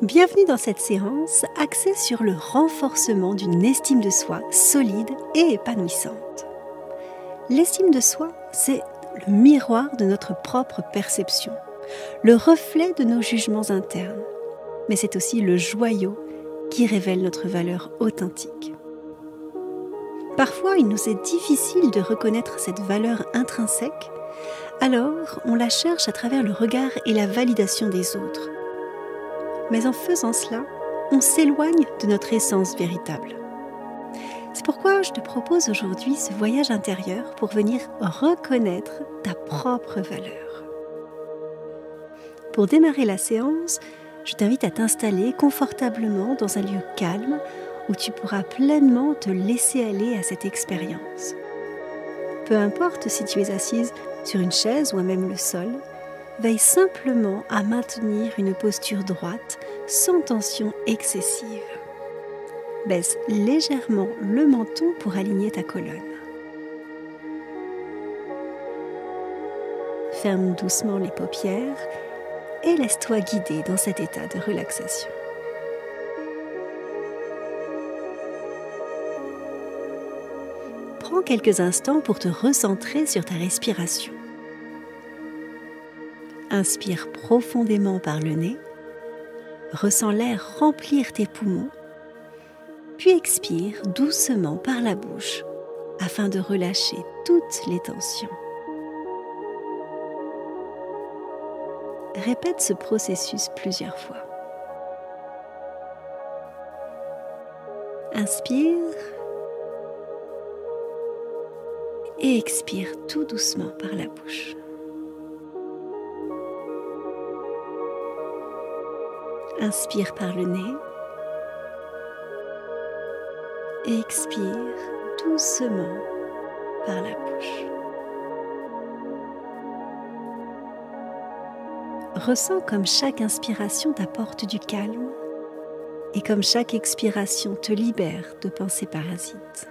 Bienvenue dans cette séance axée sur le renforcement d'une estime de soi solide et épanouissante. L'estime de soi, c'est le miroir de notre propre perception, le reflet de nos jugements internes, mais c'est aussi le joyau qui révèle notre valeur authentique. Parfois, il nous est difficile de reconnaître cette valeur intrinsèque, alors on la cherche à travers le regard et la validation des autres. Mais en faisant cela, on s'éloigne de notre essence véritable. C'est pourquoi je te propose aujourd'hui ce voyage intérieur pour venir reconnaître ta propre valeur. Pour démarrer la séance, je t'invite à t'installer confortablement dans un lieu calme où tu pourras pleinement te laisser aller à cette expérience. Peu importe si tu es assise sur une chaise ou même le sol, veille simplement à maintenir une posture droite sans tension excessive. Baisse légèrement le menton pour aligner ta colonne. Ferme doucement les paupières et laisse-toi guider dans cet état de relaxation. Prends quelques instants pour te recentrer sur ta respiration. Inspire profondément par le nez, ressens l'air remplir tes poumons, puis expire doucement par la bouche afin de relâcher toutes les tensions. Répète ce processus plusieurs fois. Inspire et expire tout doucement par la bouche. Inspire par le nez et expire doucement par la bouche. Ressens comme chaque inspiration t'apporte du calme et comme chaque expiration te libère de pensées parasites.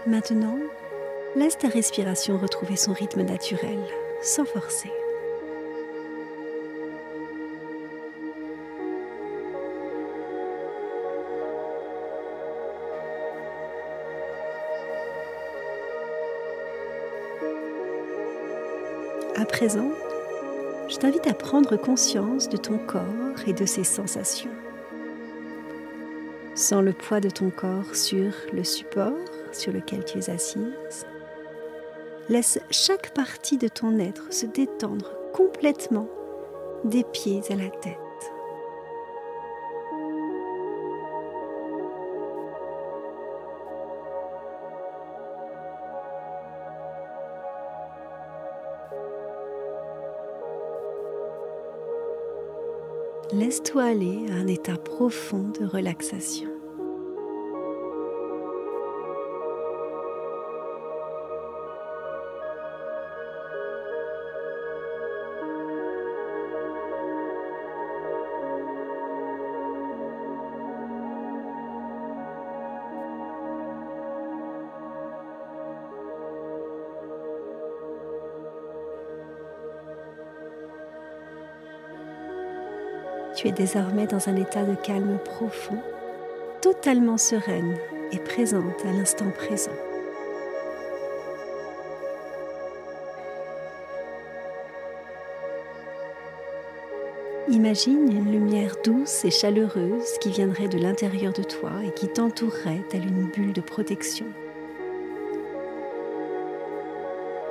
Maintenant, laisse ta respiration retrouver son rythme naturel, sans forcer. À présent, je t'invite à prendre conscience de ton corps et de ses sensations. Sens le poids de ton corps sur le support sur lequel tu es assise. Laisse chaque partie de ton être se détendre complètement des pieds à la tête. Laisse-toi aller à un état profond de relaxation. Tu es désormais dans un état de calme profond, totalement sereine et présente à l'instant présent. Imagine une lumière douce et chaleureuse qui viendrait de l'intérieur de toi et qui t'entourerait telle une bulle de protection.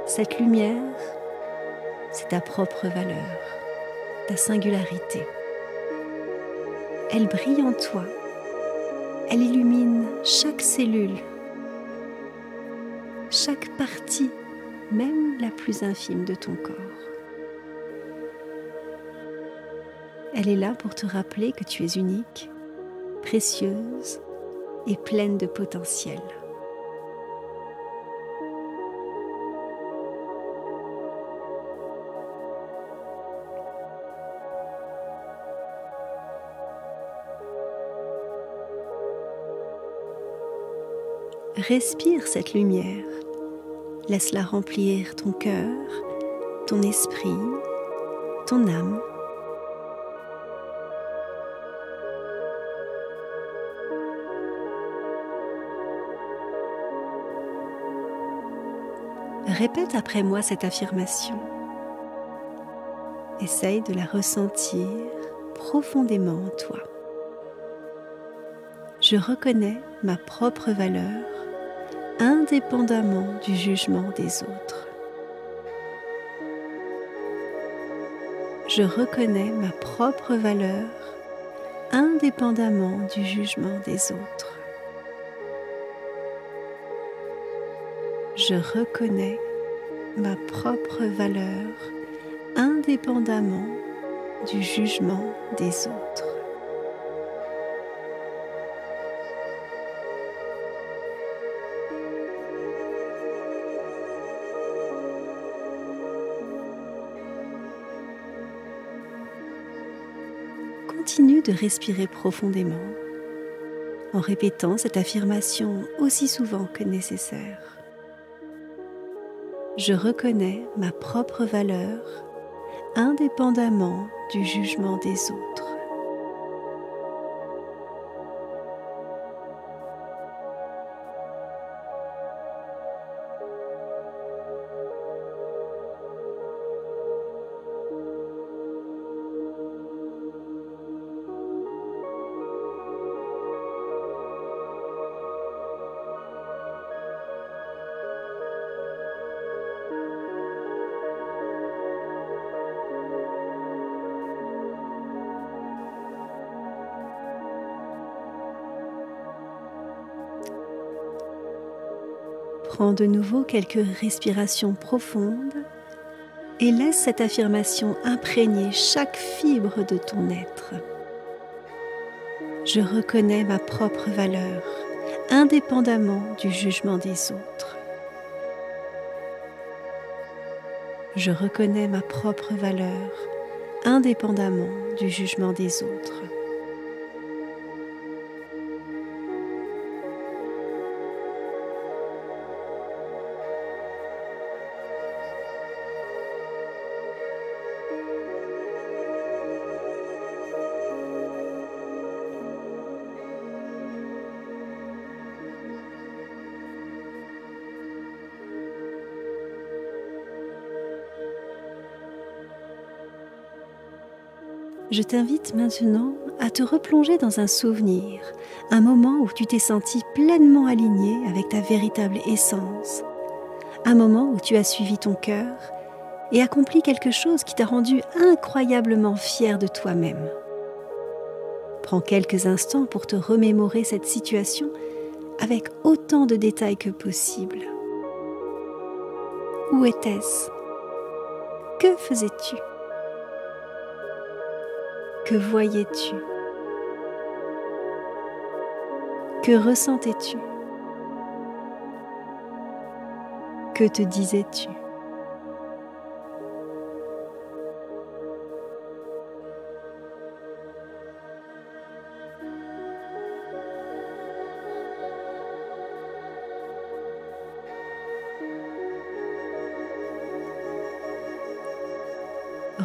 Cette lumière, c'est ta propre valeur, ta singularité. Elle brille en toi, elle illumine chaque cellule, chaque partie, même la plus infime de ton corps. Elle est là pour te rappeler que tu es unique, précieuse et pleine de potentiel. Respire cette lumière. Laisse-la remplir ton cœur, ton esprit, ton âme. Répète après moi cette affirmation. Essaye de la ressentir profondément en toi. Je reconnais ma propre valeur indépendamment du jugement des autres. Je reconnais ma propre valeur indépendamment du jugement des autres. Je reconnais ma propre valeur indépendamment du jugement des autres. Continue de respirer profondément en répétant cette affirmation aussi souvent que nécessaire. Je reconnais ma propre valeur indépendamment du jugement des autres. Prends de nouveau quelques respirations profondes et laisse cette affirmation imprégner chaque fibre de ton être. Je reconnais ma propre valeur, indépendamment du jugement des autres. Je reconnais ma propre valeur, indépendamment du jugement des autres. Je t'invite maintenant à te replonger dans un souvenir, un moment où tu t'es senti pleinement aligné avec ta véritable essence, un moment où tu as suivi ton cœur et accompli quelque chose qui t'a rendu incroyablement fier de toi-même. Prends quelques instants pour te remémorer cette situation avec autant de détails que possible. Où étais-ce? Que faisais-tu? Que voyais-tu? Que ressentais-tu? Que te disais-tu?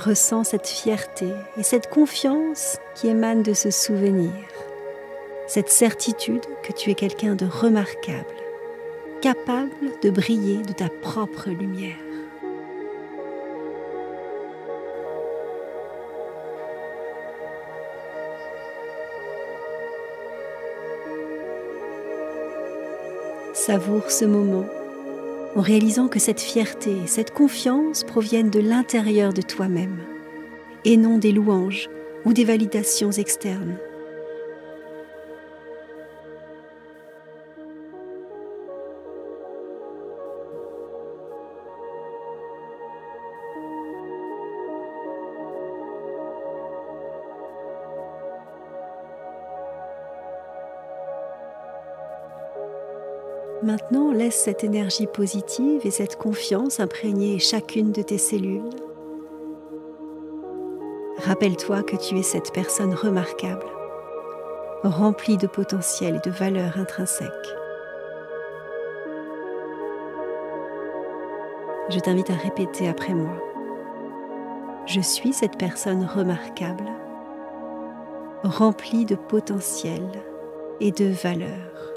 Ressens cette fierté et cette confiance qui émanent de ce souvenir, cette certitude que tu es quelqu'un de remarquable, capable de briller de ta propre lumière. Savoure ce moment en réalisant que cette fierté et cette confiance proviennent de l'intérieur de toi-même et non des louanges ou des validations externes. Maintenant, laisse cette énergie positive et cette confiance imprégner chacune de tes cellules. Rappelle-toi que tu es cette personne remarquable, remplie de potentiel et de valeurs intrinsèques. Je t'invite à répéter après moi. Je suis cette personne remarquable, remplie de potentiel et de valeur.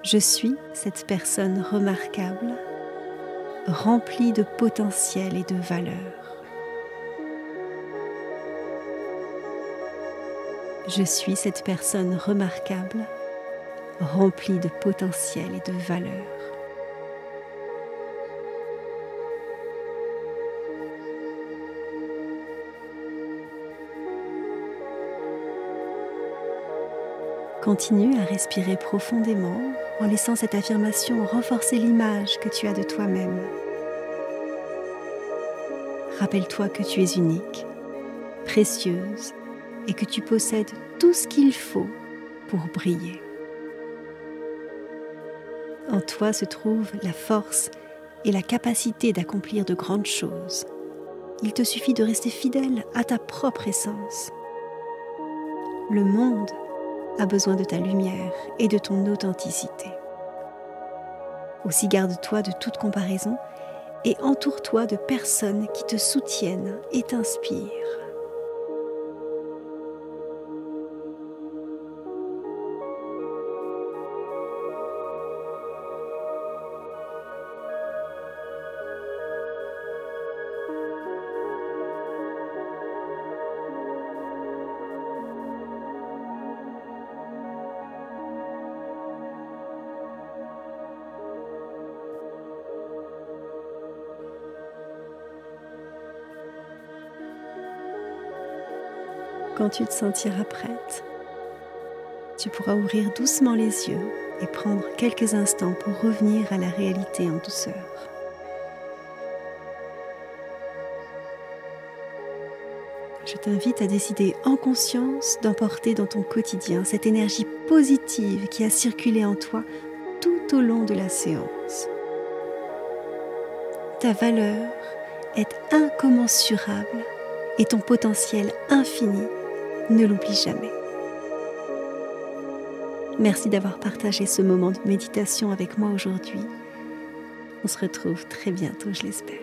Je suis cette personne remarquable, remplie de potentiel et de valeur. Je suis cette personne remarquable, remplie de potentiel et de valeur. Continue à respirer profondément en laissant cette affirmation renforcer l'image que tu as de toi-même. Rappelle-toi que tu es unique, précieuse et que tu possèdes tout ce qu'il faut pour briller. En toi se trouve la force et la capacité d'accomplir de grandes choses. Il te suffit de rester fidèle à ta propre essence. Le monde a besoin de ta lumière et de ton authenticité. Aussi garde-toi de toute comparaison et entoure-toi de personnes qui te soutiennent et t'inspirent. Quand tu te sentiras prête, tu pourras ouvrir doucement les yeux et prendre quelques instants pour revenir à la réalité en douceur. Je t'invite à décider en conscience d'emporter dans ton quotidien cette énergie positive qui a circulé en toi tout au long de la séance. Ta valeur est incommensurable et ton potentiel infini. Ne l'oublie jamais. Merci d'avoir partagé ce moment de méditation avec moi aujourd'hui. On se retrouve très bientôt, je l'espère.